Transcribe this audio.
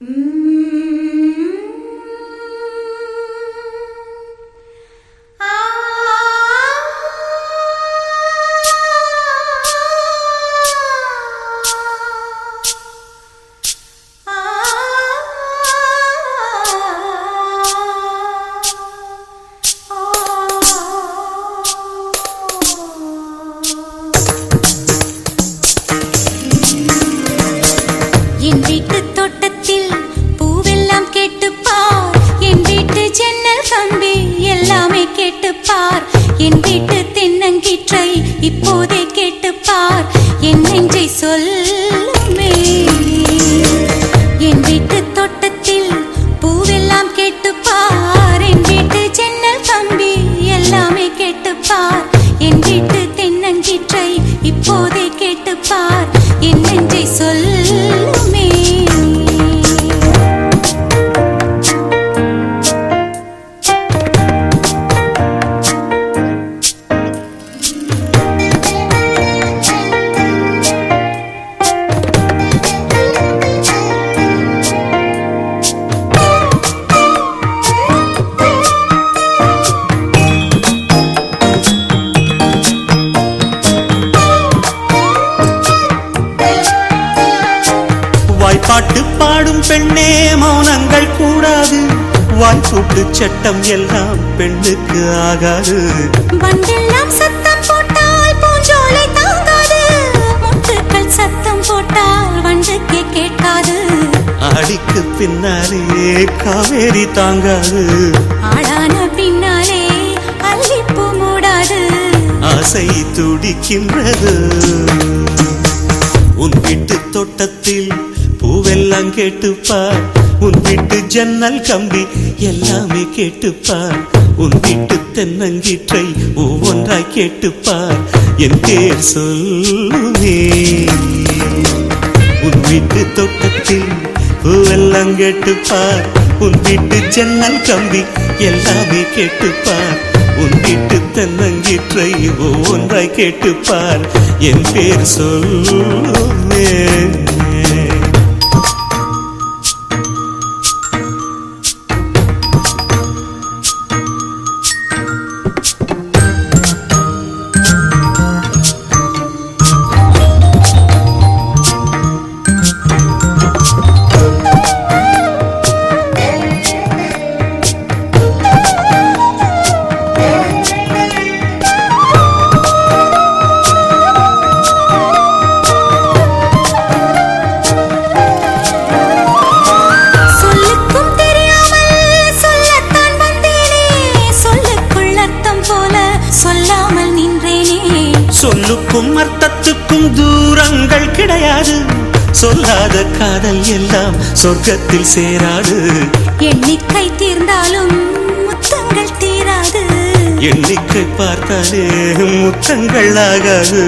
என் வீட்டு தோட்டத்தில் பூவெல்லாம் கேட்டுப்பார், என் வீட்டு ஜன்னல் கம்பி எல்லாமே கேட்டுப்பார், என் வீட்டு தென்னங்கீற்றை இப்போதே கேட்டுப்பார், என் நெஞ்சை சொல்லுமே. என் வீட்டு தோட்டத்தில் பூவெல்லாம் கேட்டுப்பார், என் வீட்டு ஜன்னல் கம்பி எல்லாமே கேட்டுப்பார், என் வீட்டு தென்னங்கீற்றை இப்போதே கேட்டுப்பார், என் நெஞ்சை சொல்லுமே. பாட்டு பாடும் பெண்ணே மௌனங்கள் கூடாது, வாய்ப்பூட்டு சட்டம் எல்லாம் பெண்ணுக்கு ஆகாது. வண்டெல்லாம் சத்தம் போட்டால் பூஞ்சோலை தாங்காது, முட்டுக்கள் சத்தம் போட்டால் வண்டுக்கே கேட்காது. ஆடிக்கு பின்னாலே காவேரி தாங்காது, ஆடான பின்னாலே அல்லிப்பூ மூடாது. ஆசை துடிக்கின்றது. உன் வீட்டு தோட்டத்தில் பூவெல்லாம் கேட்டுப்பார், உன் வீட்டு ஜன்னல் கம்பி எல்லாமே கேட்டுப்பார், உன் வீட்டு தென்னங்கீற்றை ஒவ்வொன்றாய் கேட்டுப்பார், என் பேர் சொல்லுமே. உன் வீட்டு தோட்டத்தில் பூவெல்லாம் கேட்டுப்பார், உன் வீட்டு ஜன்னல் கம்பி எல்லாமே கேட்டுப்பார், உன் வீட்டு தென்னங்கீற்றை ஒவ்வொன்றாய் கேட்டுப்பார், என் பேர் சொல்லுமே. சொல்லுக்கும் அர்த்தத்துக்கும் தூரங்கள் கிடையாது, சொல்லாத காதல் எல்லாம் சொர்க்கத்தில் சேராது. எண்ணிக்கை தீர்ந்தாலும் முத்தங்கள் தீராது, எண்ணிக்கை பார்த்தாலே முத்தங்கள் ஆகாது.